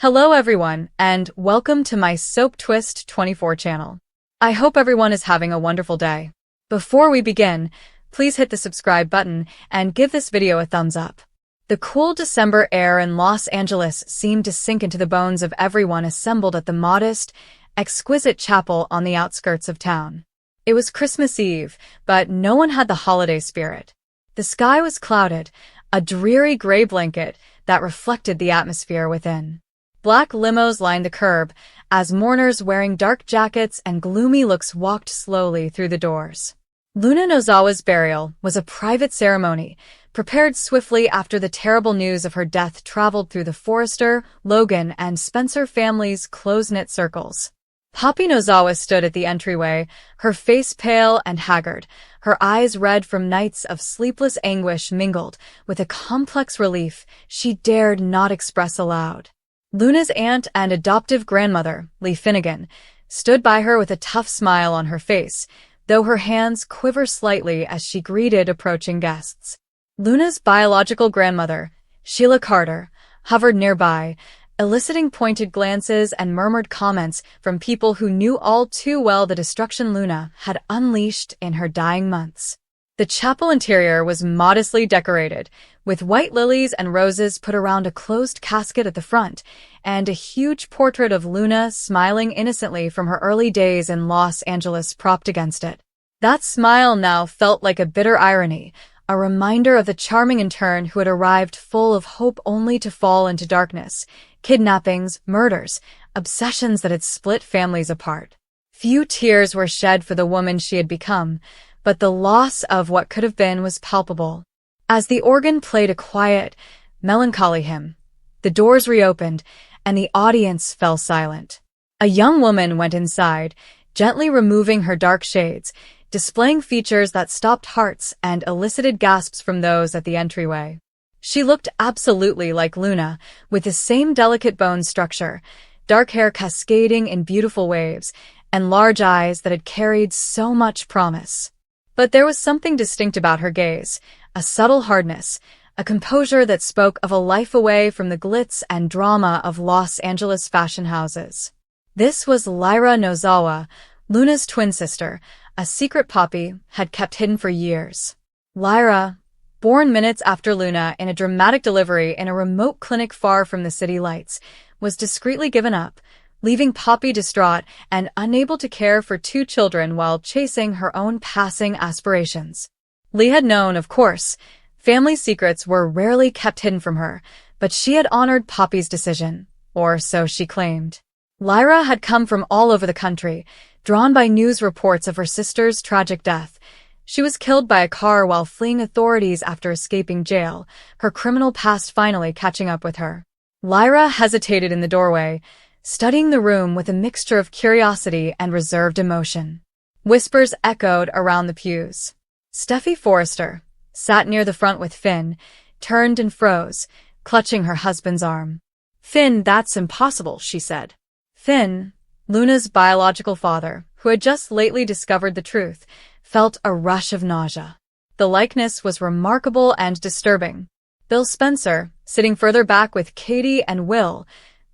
Hello everyone, and welcome to my Soap Twist 24 channel. I hope everyone is having a wonderful day. Before we begin, please hit the subscribe button and give this video a thumbs up. The cool December air in Los Angeles seemed to sink into the bones of everyone assembled at the modest, exquisite chapel on the outskirts of town. It was Christmas Eve, but no one had the holiday spirit. The sky was clouded, a dreary gray blanket that reflected the atmosphere within. Black limos lined the curb, as mourners wearing dark jackets and gloomy looks walked slowly through the doors. Luna Nozawa's burial was a private ceremony, prepared swiftly after the terrible news of her death traveled through the Forrester, Logan, and Spencer families' close-knit circles. Poppy Nozawa stood at the entryway, her face pale and haggard, her eyes red from nights of sleepless anguish mingled with a complex relief she dared not express aloud. Luna's aunt and adoptive grandmother, Lee Finnegan, stood by her with a tough smile on her face, though her hands quivered slightly as she greeted approaching guests. Luna's biological grandmother, Sheila Carter, hovered nearby, eliciting pointed glances and murmured comments from people who knew all too well the destruction Luna had unleashed in her dying months. The chapel interior was modestly decorated, with white lilies and roses put around a closed casket at the front, and a huge portrait of Luna smiling innocently from her early days in Los Angeles propped against it. That smile now felt like a bitter irony, a reminder of the charming intern who had arrived full of hope only to fall into darkness, kidnappings, murders, obsessions that had split families apart. Few tears were shed for the woman she had become, but the loss of what could have been was palpable. As the organ played a quiet, melancholy hymn, the doors reopened, and the audience fell silent. A young woman went inside, gently removing her dark shades, displaying features that stopped hearts and elicited gasps from those at the entryway. She looked absolutely like Luna, with the same delicate bone structure, dark hair cascading in beautiful waves, and large eyes that had carried so much promise. But there was something distinct about her gaze, a subtle hardness, a composure that spoke of a life away from the glitz and drama of Los Angeles fashion houses. This was Lyra Nozawa, Luna's twin sister, a secret Poppy had kept hidden for years. Lyra, born minutes after Luna in a dramatic delivery in a remote clinic far from the city lights, was discreetly given up, leaving Poppy distraught and unable to care for two children while chasing her own passing aspirations. Lee had known, of course, family secrets were rarely kept hidden from her, but she had honored Poppy's decision, or so she claimed. Lyra had come from all over the country, drawn by news reports of her sister's tragic death. She was killed by a car while fleeing authorities after escaping jail, her criminal past finally catching up with her. Lyra hesitated in the doorway, studying the room with a mixture of curiosity and reserved emotion. Whispers echoed around the pews. Steffi Forrester sat near the front with Finn, turned and froze, clutching her husband's arm. "Finn, that's impossible," she said. Finn, Luna's biological father, who had just lately discovered the truth, felt a rush of nausea. The likeness was remarkable and disturbing. Bill Spencer, sitting further back with Katie and Will,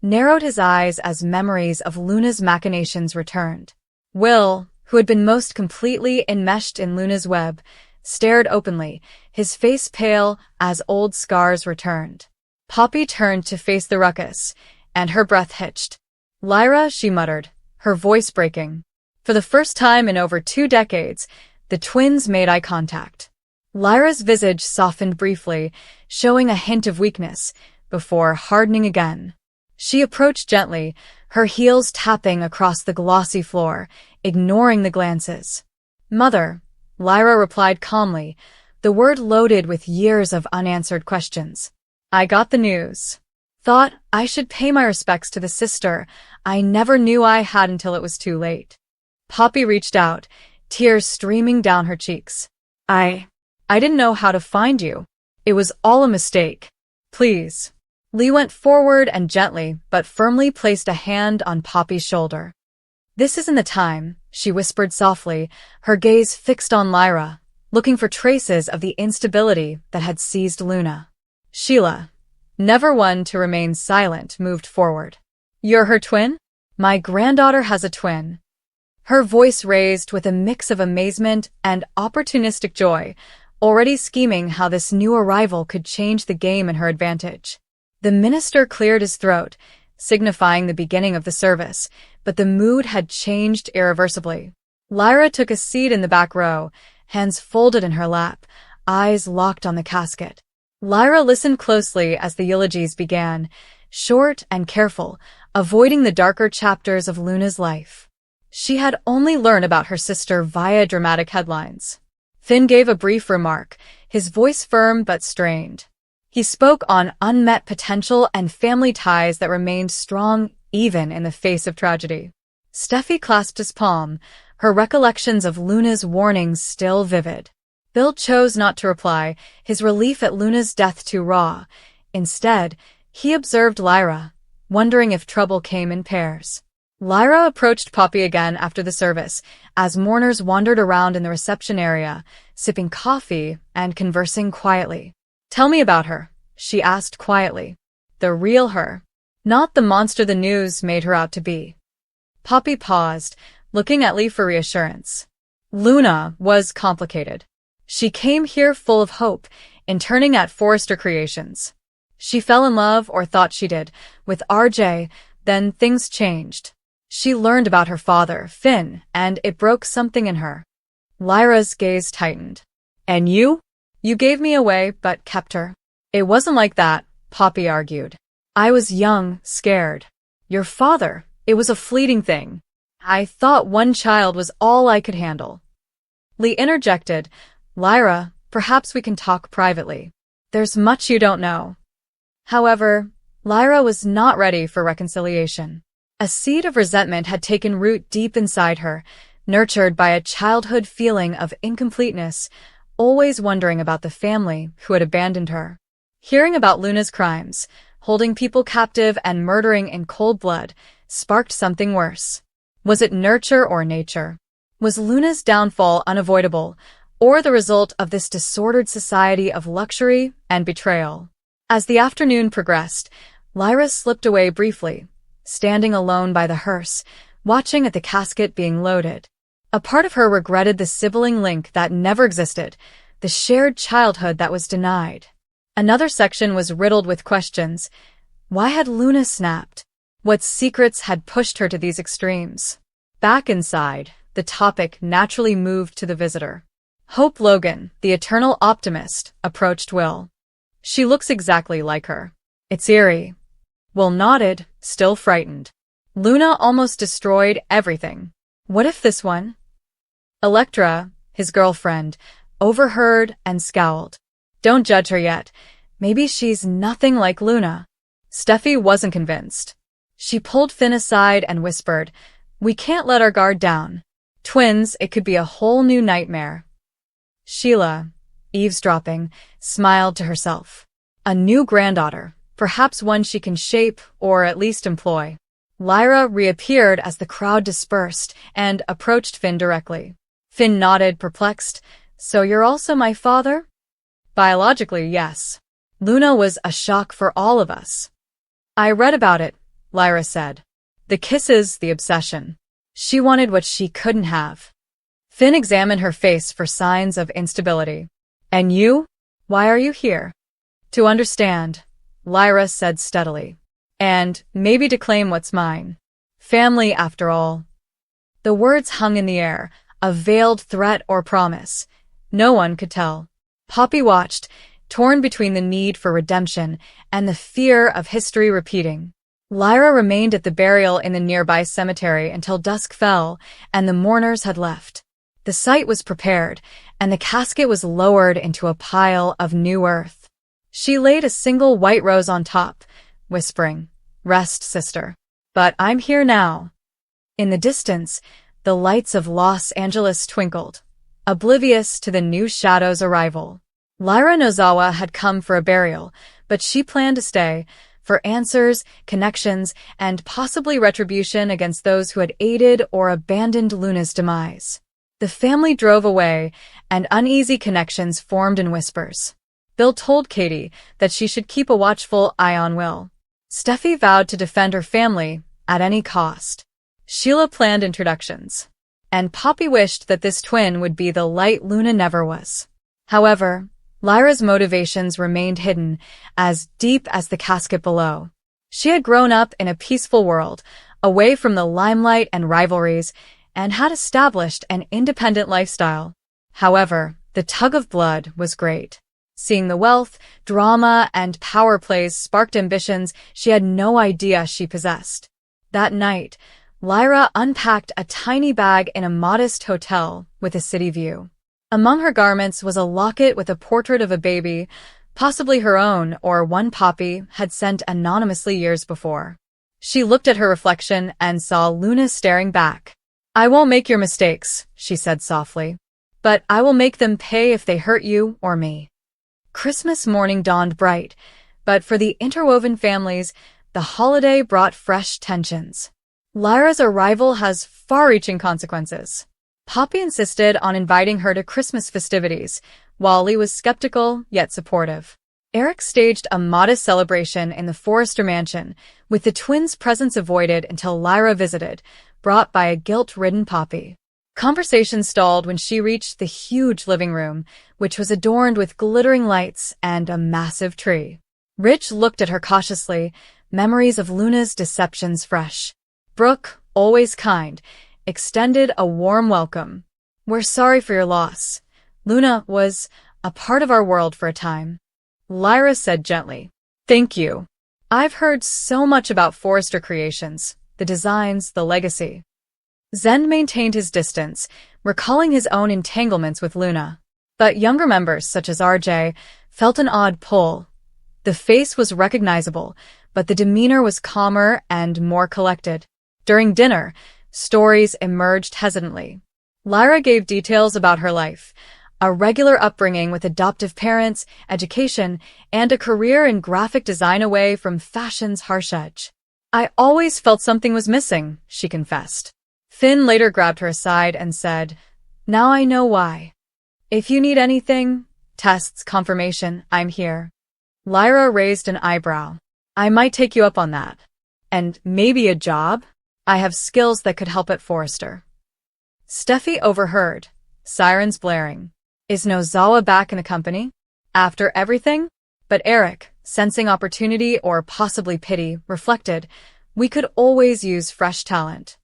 narrowed his eyes as memories of Luna's machinations returned. Will, who had been most completely enmeshed in Luna's web, stared openly, his face pale as old scars returned. Poppy turned to face the ruckus, and her breath hitched. "Lyra," she muttered, her voice breaking. For the first time in over 2 decades, the twins made eye contact. Lyra's visage softened briefly, showing a hint of weakness, before hardening again. She approached gently, her heels tapping across the glossy floor, ignoring the glances. "Mother," Lyra replied calmly, the word loaded with years of unanswered questions. "I got the news. Thought I should pay my respects to the sister I never knew I had until it was too late." Poppy reached out, tears streaming down her cheeks. I didn't know how to find you. It was all a mistake. Please." Lee went forward and gently but firmly placed a hand on Poppy's shoulder. "This isn't the time," she whispered softly, her gaze fixed on Lyra, looking for traces of the instability that had seized Luna. "Sheila," never one to remain silent, moved forward. You're her twin? My granddaughter has a twin. Her voice raised with a mix of amazement and opportunistic joy, already scheming how this new arrival could change the game in her advantage. The minister cleared his throat, signifying the beginning of the service, but the mood had changed irreversibly. Lyra took a seat in the back row, hands folded in her lap, eyes locked on the casket. Lyra listened closely as the eulogies began, short and careful, avoiding the darker chapters of Luna's life. She had only learned about her sister via dramatic headlines. Finn gave a brief remark, his voice firm but strained. He spoke on unmet potential and family ties that remained strong even in the face of tragedy. Steffi clasped his palm, her recollections of Luna's warnings still vivid. Bill chose not to reply, his relief at Luna's death too raw. Instead, he observed Lyra, wondering if trouble came in pairs. Lyra approached Poppy again after the service, as mourners wandered around in the reception area, sipping coffee and conversing quietly. Tell me about her, she asked quietly. The real her. Not the monster the news made her out to be. Poppy paused, looking at Lee for reassurance. Luna was complicated. She came here full of hope, interning at Forrester Creations. She fell in love, or thought she did, with RJ, then things changed. She learned about her father, Finn, and it broke something in her. Lyra's gaze tightened. And you? You gave me away, but kept her. It wasn't like that, Poppy argued. I was young, scared. Your father, it was a fleeting thing. I thought one child was all I could handle. Lee interjected, Lyra, perhaps we can talk privately. There's much you don't know. However, Lyra was not ready for reconciliation. A seed of resentment had taken root deep inside her, nurtured by a childhood feeling of incompleteness, always wondering about the family who had abandoned her. Hearing about Luna's crimes, holding people captive and murdering in cold blood, sparked something worse. Was it nurture or nature? Was Luna's downfall unavoidable, or the result of this disordered society of luxury and betrayal? As the afternoon progressed, Lyra slipped away briefly, standing alone by the hearse, watching at the casket being loaded. A part of her regretted the sibling link that never existed, the shared childhood that was denied. Another section was riddled with questions. Why had Luna snapped? What secrets had pushed her to these extremes? Back inside, the topic naturally moved to the visitor. Hope Logan, the eternal optimist, approached Will. She looks exactly like her. It's eerie. Will nodded, still frightened. Luna almost destroyed everything. What if this one? Electra, his girlfriend, overheard and scowled. Don't judge her yet. Maybe she's nothing like Luna. Steffi wasn't convinced. She pulled Finn aside and whispered, We can't let our guard down. Twins, it could be a whole new nightmare. Sheila, eavesdropping, smiled to herself. A new granddaughter, perhaps one she can shape or at least employ. Lyra reappeared as the crowd dispersed and approached Finn directly. Finn nodded, perplexed. So you're also my father? Biologically, yes. Luna was a shock for all of us. I read about it, Lyra said. The kisses, the obsession. She wanted what she couldn't have. Finn examined her face for signs of instability. And you? Why are you here? To understand, Lyra said steadily. And maybe to claim what's mine. Family, after all. The words hung in the air, a veiled threat or promise. No one could tell. Poppy watched, torn between the need for redemption and the fear of history repeating. Lyra remained at the burial in the nearby cemetery until dusk fell and the mourners had left. The site was prepared, and the casket was lowered into a pile of new earth. She laid a single white rose on top, whispering, Rest, sister. But I'm here now. In the distance, the lights of Los Angeles twinkled, oblivious to the new shadow's arrival. Lyra Nozawa had come for a burial, but she planned to stay, for answers, connections, and possibly retribution against those who had aided or abandoned Luna's demise. The family drove away, and uneasy connections formed in whispers. Bill told Katie that she should keep a watchful eye on Will. Steffi vowed to defend her family at any cost. Sheila planned introductions, and Poppy wished that this twin would be the light Luna never was. However, Lyra's motivations remained hidden, as deep as the casket below. She had grown up in a peaceful world, away from the limelight and rivalries, and had established an independent lifestyle. However, the tug of blood was great. Seeing the wealth, drama, and power plays sparked ambitions she had no idea she possessed. That night, Lyra unpacked a tiny bag in a modest hotel with a city view. Among her garments was a locket with a portrait of a baby, possibly her own or one Poppy had sent anonymously years before. She looked at her reflection and saw Luna staring back. "I won't make your mistakes," she said softly, "but I will make them pay if they hurt you or me." Christmas morning dawned bright, but for the interwoven families, the holiday brought fresh tensions. Lyra's arrival has far-reaching consequences. Poppy insisted on inviting her to Christmas festivities, while Lee was skeptical yet supportive. Eric staged a modest celebration in the Forrester mansion, with the twins' presence avoided until Lyra visited, brought by a guilt-ridden Poppy. Conversation stalled when she reached the huge living room, which was adorned with glittering lights and a massive tree. Rich looked at her cautiously, memories of Luna's deceptions fresh. Brooke, always kind, extended a warm welcome. "We're sorry for your loss. Luna was a part of our world for a time," Lyra said gently. "Thank you. I've heard so much about Forrester Creations, the designs, the legacy." Zend maintained his distance, recalling his own entanglements with Luna. But younger members, such as RJ, felt an odd pull. The face was recognizable, but the demeanor was calmer and more collected. During dinner, stories emerged hesitantly. Lyra gave details about her life, a regular upbringing with adoptive parents, education, and a career in graphic design away from fashion's harsh edge. "I always felt something was missing," she confessed. Finn later grabbed her aside and said, "Now I know why. If you need anything, tests, confirmation, I'm here." Lyra raised an eyebrow. "I might take you up on that. And maybe a job? I have skills that could help at Forrester." Steffi overheard, sirens blaring. Is Nozawa back in the company? After everything? But Eric, sensing opportunity or possibly pity, reflected, we could always use fresh talent.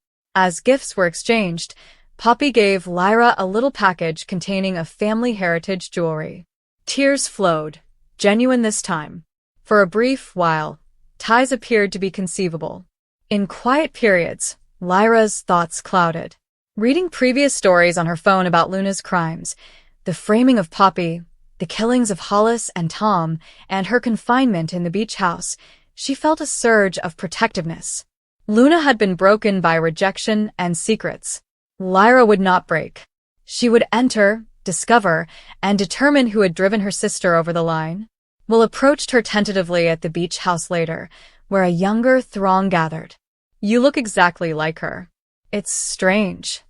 As gifts were exchanged, Poppy gave Lyra a little package containing a family heritage jewelry. Tears flowed, genuine this time. For a brief while, ties appeared to be conceivable. In quiet periods, Lyra's thoughts clouded. Reading previous stories on her phone about Luna's crimes, the framing of Poppy, the killings of Hollis and Tom, and her confinement in the beach house, she felt a surge of protectiveness. Luna had been broken by rejection and secrets. Lyra would not break. She would enter, discover, and determine who had driven her sister over the line. Will approached her tentatively at the beach house later, where a younger throng gathered. "You look exactly like her." "It's strange."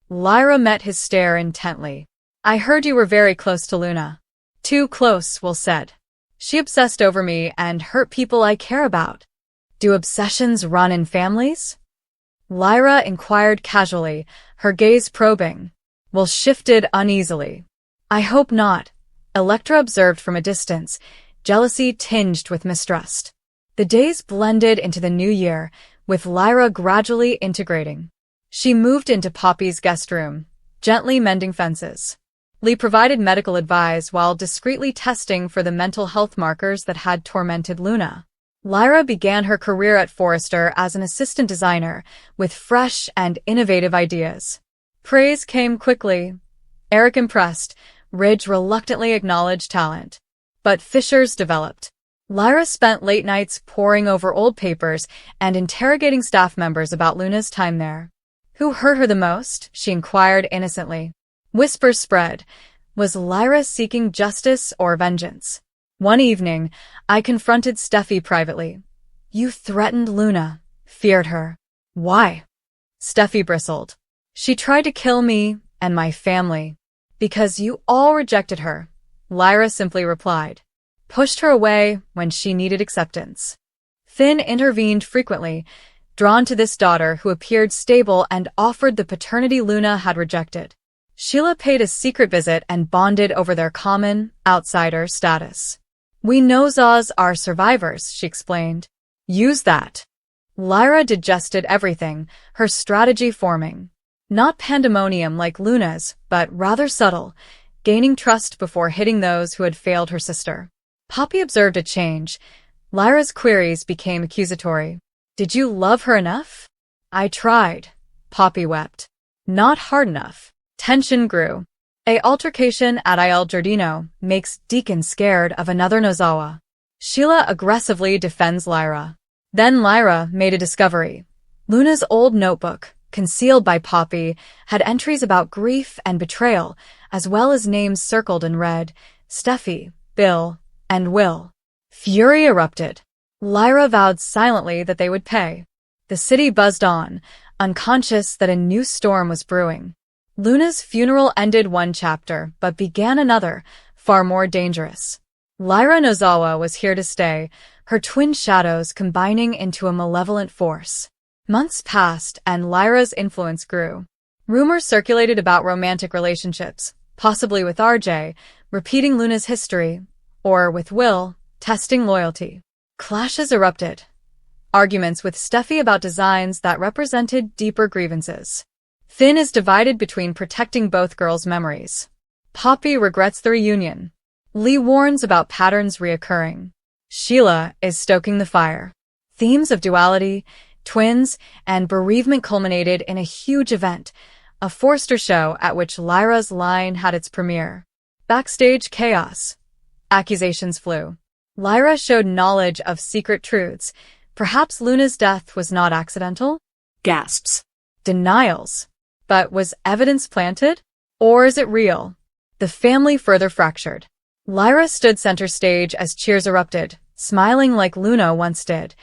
Lyra met his stare intently. "I heard you were very close to Luna." "Too close," Will said. "She obsessed over me and hurt people I care about." "Do obsessions run in families?" Lyra inquired casually, her gaze probing. Will shifted uneasily. "I hope not," Electra observed from a distance, jealousy tinged with mistrust. The days blended into the new year, with Lyra gradually integrating. She moved into Poppy's guest room, gently mending fences. Lee provided medical advice while discreetly testing for the mental health markers that had tormented Luna. Lyra began her career at Forrester as an assistant designer, with fresh and innovative ideas. Praise came quickly. Eric impressed, Ridge reluctantly acknowledged talent. But fissures developed. Lyra spent late nights poring over old papers and interrogating staff members about Luna's time there. "Who hurt her the most?" she inquired innocently. Whispers spread. Was Lyra seeking justice or vengeance? One evening, I confronted Steffi privately. "You threatened Luna, feared her. Why?" Steffi bristled. "She tried to kill me and my family." "Because you all rejected her," Lyra simply replied. pushed her away when she needed acceptance. Finn intervened frequently, drawn to this daughter who appeared stable and offered the paternity Luna had rejected. Sheila paid a secret visit and bonded over their common, outsider status. "We know Zaws are survivors," she explained. "Use that." Lyra digested everything, her strategy forming. Not pandemonium like Luna's, but rather subtle, gaining trust before hitting those who had failed her sister. Poppy observed a change. Lyra's queries became accusatory. "Did you love her enough?" "I tried," Poppy wept. "Not hard enough." Tension grew. A altercation at Il Giardino makes Deacon scared of another Nozawa. Sheila aggressively defends Lyra. Then Lyra made a discovery. Luna's old notebook, concealed by Poppy, had entries about grief and betrayal, as well as names circled in red: Steffi, Bill, and Will. Fury erupted. Lyra vowed silently that they would pay. The city buzzed on, unconscious that a new storm was brewing. Luna's funeral ended one chapter, but began another, far more dangerous. Lyra Nozawa was here to stay, her twin shadows combining into a malevolent force. Months passed, and Lyra's influence grew. Rumors circulated about romantic relationships, possibly with RJ, repeating Luna's history, or with Will, testing loyalty. Clashes erupted. Arguments with Steffi about designs that represented deeper grievances. Finn is divided between protecting both girls' memories. Poppy regrets the reunion. Lee warns about patterns reoccurring. Sheila is stoking the fire. Themes of duality, twins, and bereavement culminated in a huge event, a Forrester show at which Lyra's line had its premiere. Backstage chaos. Accusations flew. Lyra showed knowledge of secret truths. Perhaps Luna's death was not accidental? Gasps. Denials. But was evidence planted? Or is it real? The family further fractured. Lyra stood center stage as cheers erupted, smiling like Luna once did,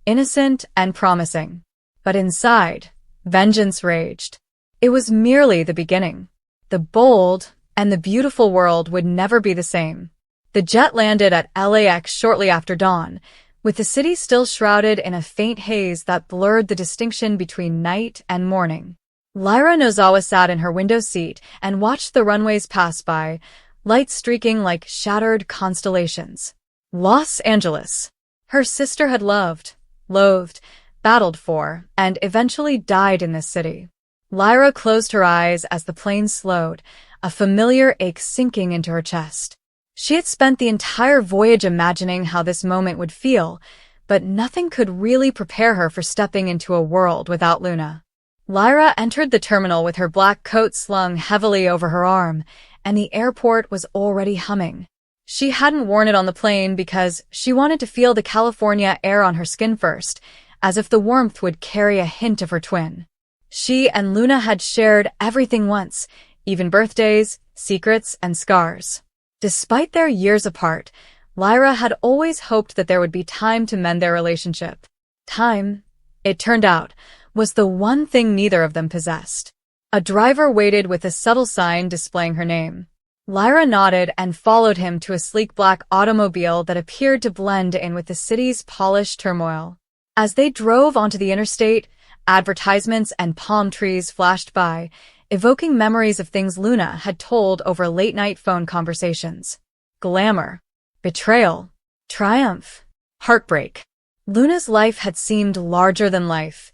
innocent and promising. But inside, vengeance raged. It was merely the beginning. The bold and the beautiful world would never be the same. The jet landed at LAX shortly after dawn, with the city still shrouded in a faint haze that blurred the distinction between night and morning. Lyra Nozawa sat in her window seat and watched the runways pass by, lights streaking like shattered constellations. Los Angeles. Her sister had loved, loathed, battled for, and eventually died in this city. Lyra closed her eyes as the plane slowed, a familiar ache sinking into her chest. She had spent the entire voyage imagining how this moment would feel, but nothing could really prepare her for stepping into a world without Luna. Lyra entered the terminal with her black coat slung heavily over her arm, and the airport was already humming. She hadn't worn it on the plane because she wanted to feel the California air on her skin first, as if the warmth would carry a hint of her twin. She and Luna had shared everything once, even birthdays, secrets, and scars. Despite their years apart, Lyra had always hoped that there would be time to mend their relationship. Time, it turned out, was the one thing neither of them possessed. A driver waited with a subtle sign displaying her name. Lyra nodded and followed him to a sleek black automobile that appeared to blend in with the city's polished turmoil. As they drove onto the interstate, advertisements and palm trees flashed by, evoking memories of things Luna had told over late-night phone conversations. Glamour, betrayal, triumph, heartbreak. Luna's life had seemed larger than life,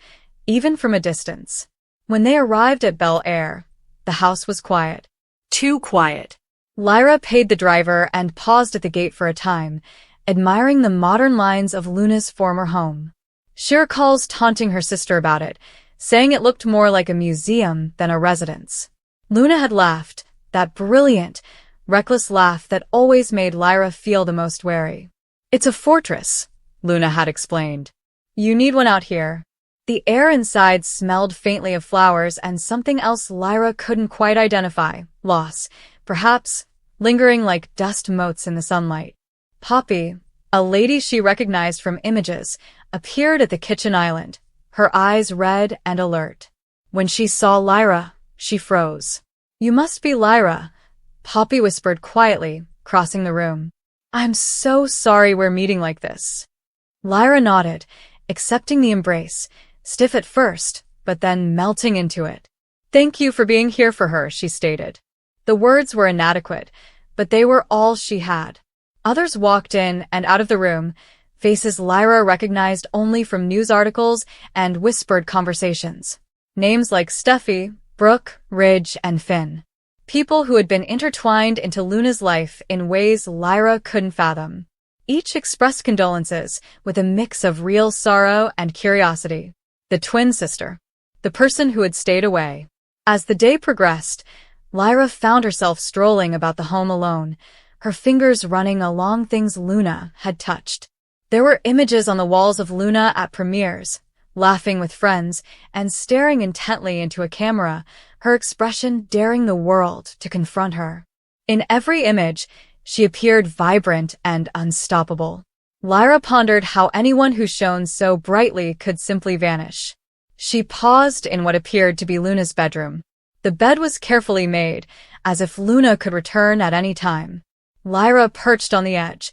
even from a distance. When they arrived at Bel Air, the house was quiet. Too quiet. Lyra paid the driver and paused at the gate for a time, admiring the modern lines of Luna's former home. She recalls taunting her sister about it, saying it looked more like a museum than a residence. Luna had laughed, that brilliant, reckless laugh that always made Lyra feel the most wary. "It's a fortress," Luna had explained. "You need one out here." The air inside smelled faintly of flowers and something else Lyra couldn't quite identify, loss, perhaps, lingering like dust motes in the sunlight. Poppy, a lady she recognized from images, appeared at the kitchen island, her eyes red and alert. When she saw Lyra, she froze. "You must be Lyra," Poppy whispered quietly, crossing the room. I'm so sorry we're meeting like this. Lyra nodded, accepting the embrace, stiff at first, but then melting into it. Thank you for being here for her, she stated. The words were inadequate, but they were all she had. Others walked in and out of the room, faces Lyra recognized only from news articles and whispered conversations. Names like Steffi, Brooke, Ridge, and Finn. People who had been intertwined into Luna's life in ways Lyra couldn't fathom. Each expressed condolences with a mix of real sorrow and curiosity. The twin sister. The person who had stayed away. As the day progressed, Lyra found herself strolling about the home alone, her fingers running along things Luna had touched. There were images on the walls of Luna at premieres, laughing with friends and staring intently into a camera, her expression daring the world to confront her. In every image, she appeared vibrant and unstoppable. Lyra pondered how anyone who shone so brightly could simply vanish. She paused in what appeared to be Luna's bedroom. The bed was carefully made, as if Luna could return at any time. Lyra perched on the edge,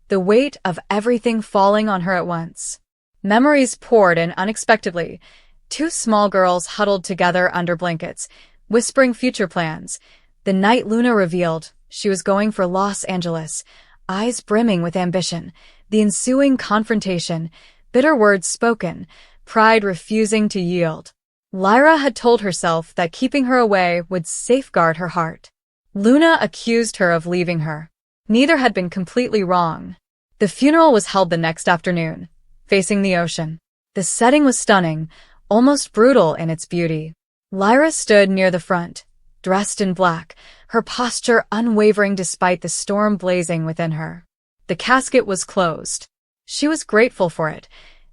the weight of everything falling on her at once. Memories poured in unexpectedly. Two small girls huddled together under blankets, whispering future plans. The night Luna revealed she was going for Los Angeles, eyes brimming with ambition. The ensuing confrontation, bitter words spoken, pride refusing to yield. Lyra had told herself that keeping her away would safeguard her heart. Luna accused her of leaving her. Neither had been completely wrong. The funeral was held the next afternoon, facing the ocean. The setting was stunning, almost brutal in its beauty. Lyra stood near the front, dressed in black, her posture unwavering despite the storm blazing within her. The casket was closed. She was grateful for it.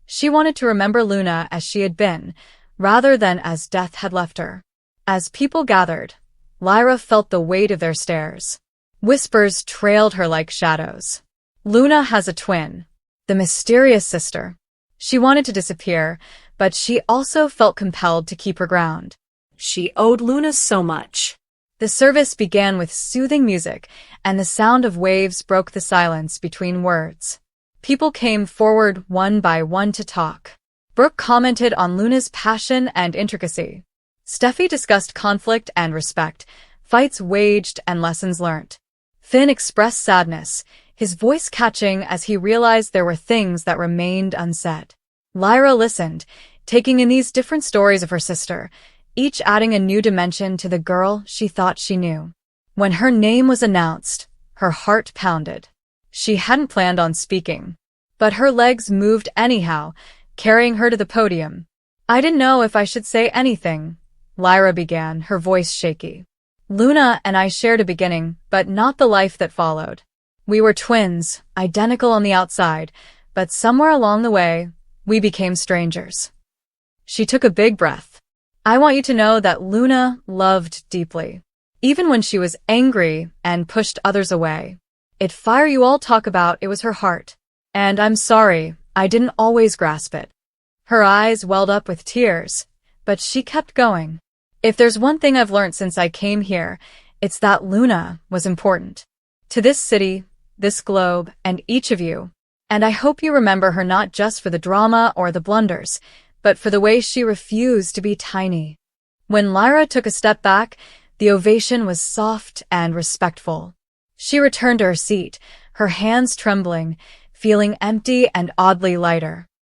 She wanted to remember Luna as she had been, rather than as death had left her. As people gathered, Lyra felt the weight of their stares. Whispers trailed her like shadows. Luna has a twin, the mysterious sister. She wanted to disappear, but she also felt compelled to keep her ground. She owed Luna so much. The service began with soothing music, and the sound of waves broke the silence between words. People came forward one by one to talk. Brooke commented on Luna's passion and intricacy. Steffi discussed conflict and respect, fights waged and lessons learnt. Finn expressed sadness, his voice catching as he realized there were things that remained unsaid. Lyra listened, taking in these different stories of her sister, each adding a new dimension to the girl she thought she knew. When her name was announced, her heart pounded. She hadn't planned on speaking, but her legs moved anyhow, carrying her to the podium. I didn't know if I should say anything, Lyra began, her voice shaky. Luna and I shared a beginning, but not the life that followed. We were twins, identical on the outside, but somewhere along the way, we became strangers. She took a big breath. I want you to know that Luna loved deeply, even when she was angry and pushed others away. It fire you all talk about, it was her heart. And I'm sorry, I didn't always grasp it. Her eyes welled up with tears, but she kept going. If there's one thing I've learned since I came here, it's that Luna was important. To this city, this globe, and each of you. And I hope you remember her not just for the drama or the blunders, but for the way she refused to be tiny. When Lyra took a step back, the ovation was soft and respectful. She returned to her seat, her hands trembling, feeling empty and oddly lighter.